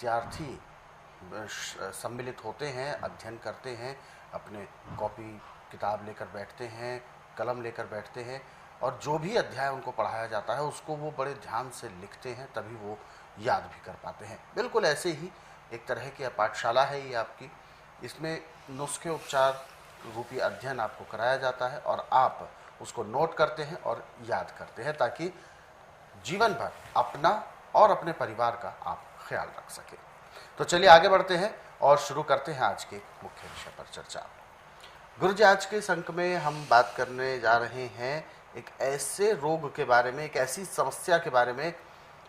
विद्यार्थी सम्मिलित होते हैं, अध्ययन करते हैं, अपने कॉपी किताब लेकर बैठते हैं, कलम लेकर बैठते हैं और जो भी अध्याय उनको पढ़ाया जाता है उसको वो बड़े ध्यान से लिखते हैं, तभी वो याद भी कर पाते हैं। बिल्कुल ऐसे ही एक तरह की पाठशाला है ये आपकी। इसमें नुस्खे उपचार रूपी अध्ययन आपको कराया जाता है और आप उसको नोट करते हैं और याद करते हैं ताकि जीवन भर अपना और अपने परिवार का आप ख्याल रख सकें। तो चलिए आगे बढ़ते हैं और शुरू करते हैं आज के मुख्य विषय पर चर्चा। गुरु जी, आज के इस अंक में हम बात करने जा रहे हैं एक ऐसे रोग के बारे में, एक ऐसी समस्या के बारे में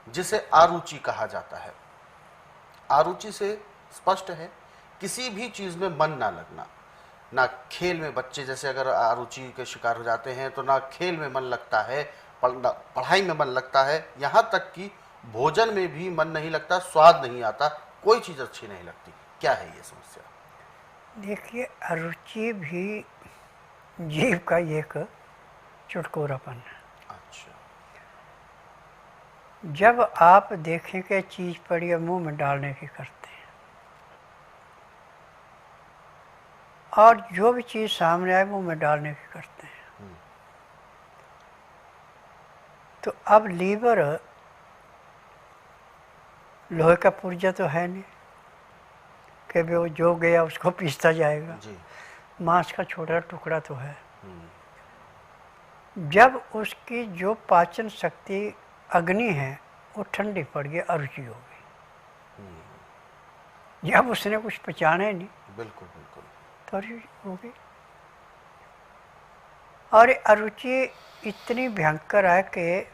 जिसे आरुचि कहा जाता है। आरुचि से स्पष्ट है किसी भी चीज़ में मन ना लगना। ना खेल में, बच्चे जैसे अगर आरुचि के शिकार हो जाते हैं तो ना खेल में मन लगता है, पढ़ाई में मन लगता है, यहाँ तक कि भोजन में भी मन नहीं लगता, स्वाद नहीं आता, कोई चीज़ अच्छी नहीं लगती। क्या है ये समस्या? देखिए, अरुचि भी जीव का एक चुटकुरापन है। अच्छा। जब आप देखें कि चीज़ पड़ी है, मुंह में डालने की करते हैं, और जो भी चीज़ सामने आए मुंह में डालने की करते हैं। तो अब लीवर लोहे का पुर्जा तो है नहीं कि वो जो गया उसको पीसता जाएगा जी। मांस का छोटा टुकड़ा तो है। जब उसकी जो पाचन शक्ति अग्नि है वो ठंडी पड़ गई, अरुचि हो गई। जब उसने कुछ पचाना ही नहीं, बिल्कुल बिल्कुल, तो अरुचि हो गई। और अरुचि इतनी भयंकर है कि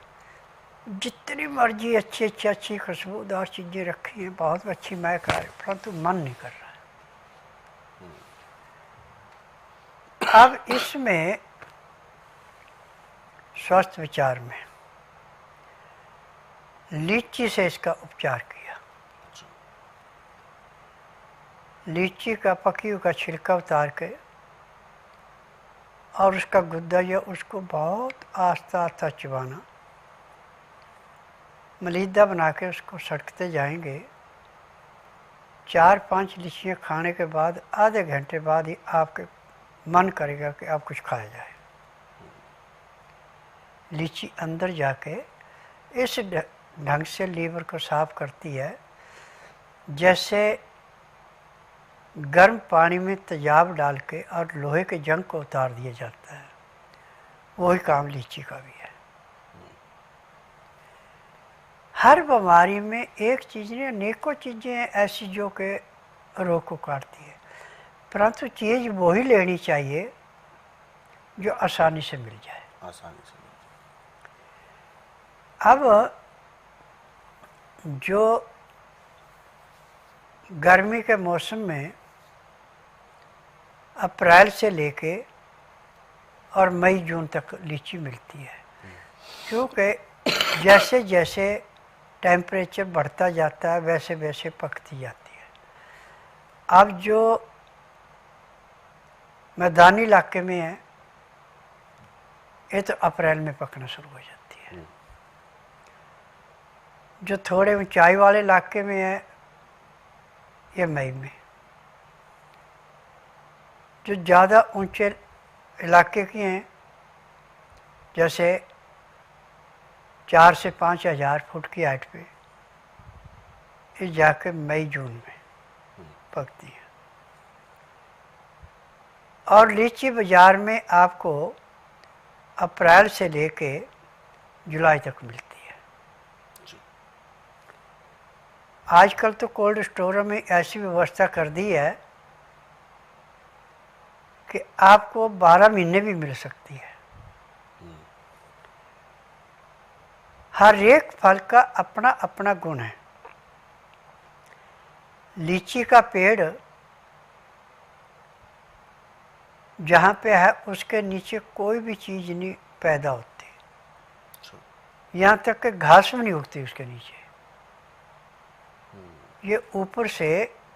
जितनी मर्जी अच्छी खुशबूदार चीज़ें रखी हैं, बहुत अच्छी महक आ रही, परंतु मन नहीं कर रहा है। अब इसमें स्वस्थ विचार में लीची से इसका उपचार किया। लीची का पकी हुई का छिलका उतार के और उसका गुद्दा या उसको बहुत आस्ता आस्ता चबाना, मलीदा बना के उसको सड़कते जाएंगे। 4-5 लीचियाँ खाने के बाद आधे घंटे बाद ही आपके मन करेगा कि आप कुछ खाया जाए। लीची अंदर जाके इस ढंग से लीवर को साफ करती है जैसे गर्म पानी में तेजाब डाल के और लोहे के जंग को उतार दिया जाता है। वही काम लीची का भी है। हर बीमारी में एक चीज़ नहीं, अनेकों चीज़ें हैं ऐसी जो कि रोग को काटती है, परंतु चीज़ वही लेनी चाहिए जो आसानी से मिल जाए। आसानी से। अब जो गर्मी के मौसम में अप्रैल से लेके और मई जून तक लीची मिलती है, क्योंकि जैसे जैसे टेम्परेचर बढ़ता जाता है वैसे वैसे पकती जाती है। अब जो मैदानी इलाके में है ये तो अप्रैल में पकना शुरू हो जाती है। जो थोड़े ऊंचाई वाले इलाके में है ये मई में। जो ज़्यादा ऊंचे इलाके की हैं, जैसे 4 से 5 हज़ार फुट की हाइट पे, ये जाके मई जून में पकती है। और लीची बाज़ार में आपको अप्रैल से लेके जुलाई तक मिलती है। आजकल तो कोल्ड स्टोरों में ऐसी व्यवस्था कर दी है कि आपको 12 महीने भी मिल सकती है। हर एक फल का अपना अपना गुण है। लीची का पेड़ जहाँ पे है उसके नीचे कोई भी चीज़ नहीं पैदा होती, यहाँ तक कि घास भी नहीं उगती उसके नीचे। ये ऊपर से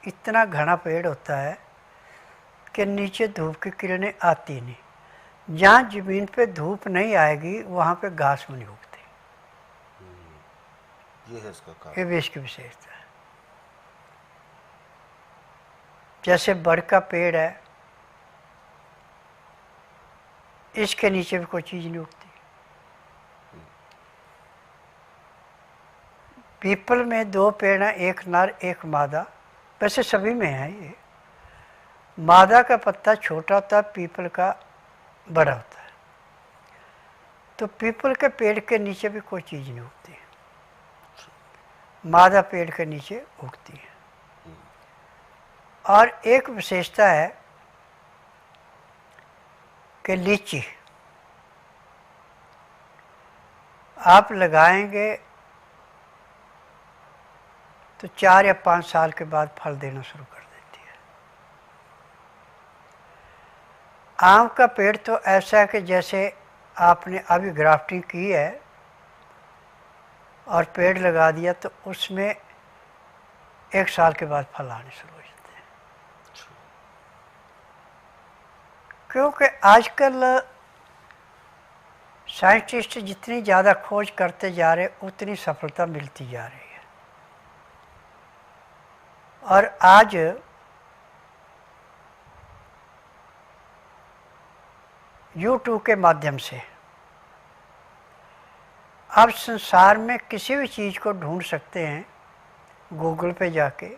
इतना घना पेड़ होता है कि नीचे धूप की किरणें आती नहीं। जहाँ ज़मीन पे धूप नहीं आएगी वहाँ पे घास भी नहीं उगती। ये है इसका कारण। ये भी इसकी विशेषता है। जैसे बड़ का पेड़ है, इसके नीचे भी कोई चीज़ नहीं उगती। पीपल में 2 पेड़ हैं, एक नर एक मादा, वैसे सभी में है ये। मादा का पत्ता छोटा होता है, पीपल का बड़ा होता है। तो पीपल के पेड़ के नीचे भी कोई चीज़ नहीं उगती, मादा पेड़ के नीचे उगती है। और एक विशेषता है कि लीची आप लगाएंगे तो 4 या 5 साल के बाद फल देना शुरू कर देती है। आम का पेड़ तो ऐसा है कि जैसे आपने अभी ग्राफ्टिंग की है और पेड़ लगा दिया तो उसमें 1 साल के बाद फल आने शुरू हो जाते हैं। क्योंकि आजकल साइंटिस्ट जितनी ज़्यादा खोज करते जा रहे उतनी सफलता मिलती जा रही है। और आज YouTube के माध्यम से आप संसार में किसी भी चीज़ को ढूंढ सकते हैं गूगल पे जाके।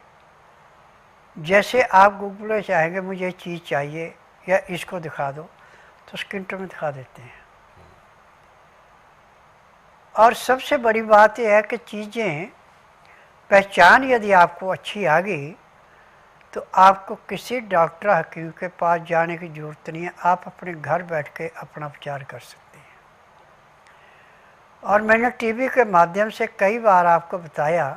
जैसे आप गूगल पे चाहेंगे मुझे ये चीज़ चाहिए या इसको दिखा दो तो स्क्रीन में दिखा देते हैं। और सबसे बड़ी बात यह है कि चीज़ें पहचान यदि आपको अच्छी आ गई तो आपको किसी डॉक्टर हकीम के पास जाने की ज़रूरत नहीं है, आप अपने घर बैठ के अपना उपचार कर सकते हैं। और मैंने टीवी के माध्यम से कई बार आपको बताया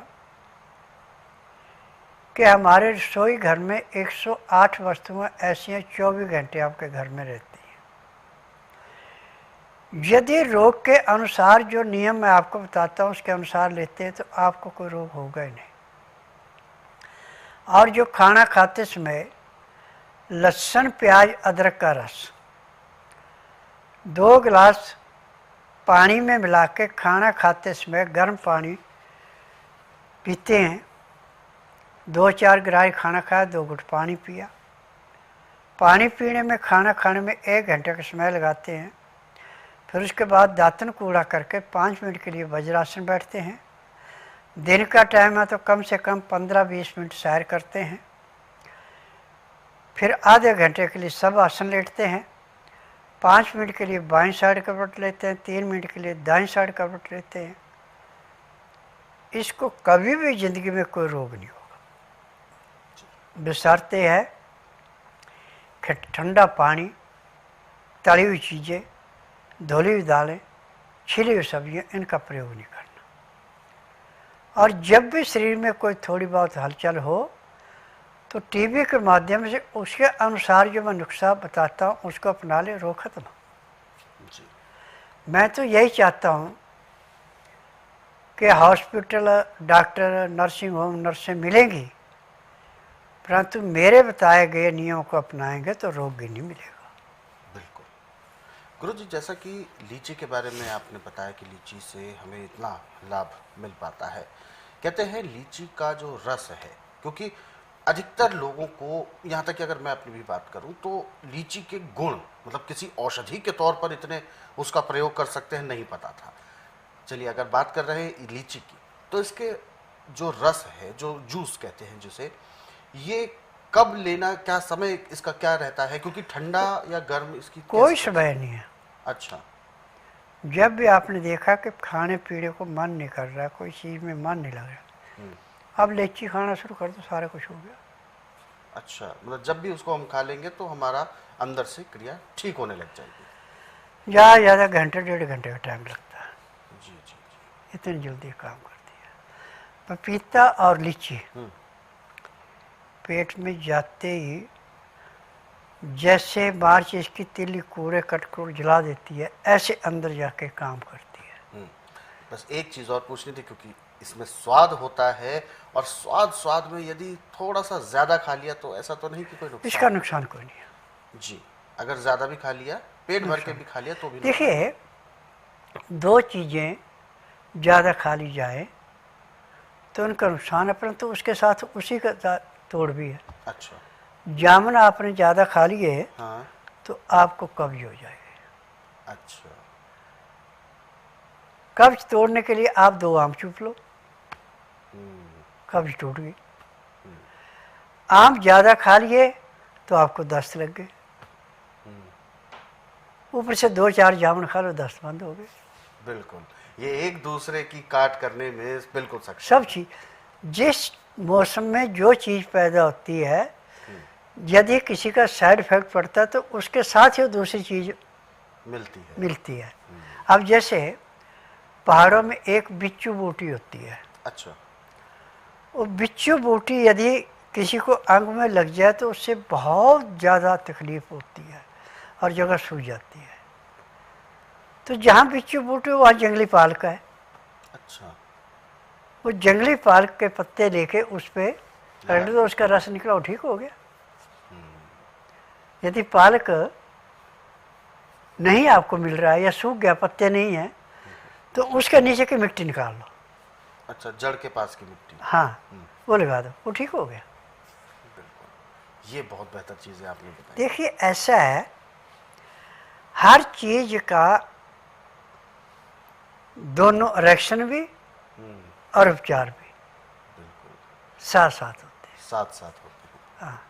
कि हमारे रसोई घर में 108 वस्तुएं ऐसी हैं 24 घंटे आपके घर में रहती हैं। यदि रोग के अनुसार जो नियम मैं आपको बताता हूँ उसके अनुसार लेते हैं तो आपको कोई रोग होगा ही नहीं। और जो खाना खाते समय लहसुन प्याज अदरक का रस 2 गिलास पानी में मिला के खाना खाते समय गर्म पानी पीते हैं, 2-4 गिलास खाना खाया 2 घुट पानी पिया। पानी पीने में खाना खाने में 1 घंटे का समय लगाते हैं। फिर उसके बाद दातन कूड़ा करके 5 मिनट के लिए वज्रासन बैठते हैं। दिन का टाइम है तो कम से कम 15-20 मिनट सैर करते हैं। फिर आधे घंटे के लिए सब आसन लेटते हैं। 5 मिनट के लिए बाईं साइड करवट लेते हैं, 3 मिनट के लिए दाईं साइड करवट लेते हैं। इसको कभी भी ज़िंदगी में कोई रोग नहीं होगा। बशर्ते है कि ठंडा पानी, तली हुई चीज़ें, धुली हुई दालें, छिली हुई सब्जियाँ, इनका प्रयोग नहीं करना। और जब भी शरीर में कोई थोड़ी बहुत हलचल हो तो टीवी के माध्यम से उसके अनुसार जो मैं नुस्खा बताता हूँ उसको अपना ले, रोग खत्म। मैं तो यही चाहता हूँ कि हॉस्पिटल, डॉक्टर, नर्सिंग होम, नर्सें मिलेंगी, परंतु मेरे बताए गए नियमों को अपनाएंगे तो रोग ही नहीं मिलेगा। बिल्कुल गुरुजी, जैसा कि लीची के बारे में आपने बताया कि लीची से हमें इतना लाभ मिल पाता है। कहते हैं लीची का जो रस है, क्योंकि अधिकतर लोगों को, यहाँ तक कि अगर मैं अपनी भी बात करूँ तो लीची के गुण मतलब किसी औषधि के तौर पर इतने उसका प्रयोग कर सकते हैं नहीं पता था। चलिए अगर बात कर रहे हैं लीची की तो इसके जो रस है, जो जूस कहते हैं जिसे, ये कब लेना, क्या समय इसका क्या रहता है? क्योंकि ठंडा या गर्म इसकी कोई समय नहीं है। अच्छा, जब भी आपने देखा कि खाने पीने को मन नहीं कर रहा, कोई चीज़ में मन नहीं लग रहा, अब लीची खाना शुरू कर दो, सारा कुछ हो गया। अच्छा, मतलब जब भी उसको हम खा लेंगे तो हमारा अंदर से क्रिया ठीक होने लग जाएगी। ज़्यादा घंटे 1.5 घंटे का टाइम लगता है। जी जी जी। इतनी जल्दी काम करती है। पपीता और लीची पेट में जाते ही जैसे मार्च इसकी तिली कूड़े कटकोड़ जला देती है, ऐसे अंदर जाके काम करती है। बस एक चीज़ और पूछनी थी, क्योंकि इसमें स्वाद होता है और स्वाद में यदि थोड़ा सा ज़्यादा खा लिया तो ऐसा तो नहीं कि कोई नुकसान? इसका नुकसान कोई नहीं है जी, अगर ज़्यादा भी खा लिया, पेट भर के भी खा लिया तो भी देखिए, 2 चीज़ें ज़्यादा खा ली जाए तो उनका नुकसान है, परंतु उसके साथ उसी का तोड़ भी है। अच्छा, जामुन आपने ज़्यादा खा लिए हाँ। तो आपको कब्ज हो जाएगी। अच्छा। कब्ज तोड़ने के लिए आप 2 आम चूप लो, कब्ज टूट गई। आम ज़्यादा खा लिए तो आपको दस्त लग गए, ऊपर से 2-4 जामुन खा लो, दस्त बंद हो गए। बिल्कुल, ये एक दूसरे की काट करने में बिल्कुल सक्षम सब है। चीज़ जिस मौसम में जो चीज़ पैदा होती है, यदि किसी का साइड इफेक्ट पड़ता है तो उसके साथ ही दूसरी चीज़ मिलती है। अब जैसे पहाड़ों में एक बिच्छू बूटी होती है। अच्छा। वो बिच्छू बूटी यदि किसी को अंग में लग जाए तो उससे बहुत ज़्यादा तकलीफ होती है और जगह सूज जाती है। तो जहाँ बिच्छू बूटी वहाँ जंगली पालक है। अच्छा। वो जंगली पालक के पत्ते लेके उस पर रगड़ दो, उसका रस निकला, वो ठीक हो गया। यदि पालक नहीं आपको मिल रहा है या सूख गया, पत्ते नहीं है, तो उसके नीचे की मिट्टी निकाल लो। अच्छा, जड़ के पास की मिट्टी। हाँ, वो लगा दो, वो ठीक हो गया। ये बहुत बेहतर चीज़ है आपने बताई। देखिए ऐसा है, हर चीज का दोनों रिएक्शन भी और उपचार भी बिल्कुल साथ साथ होते हैं। साथ साथ होते हैं। हाँ।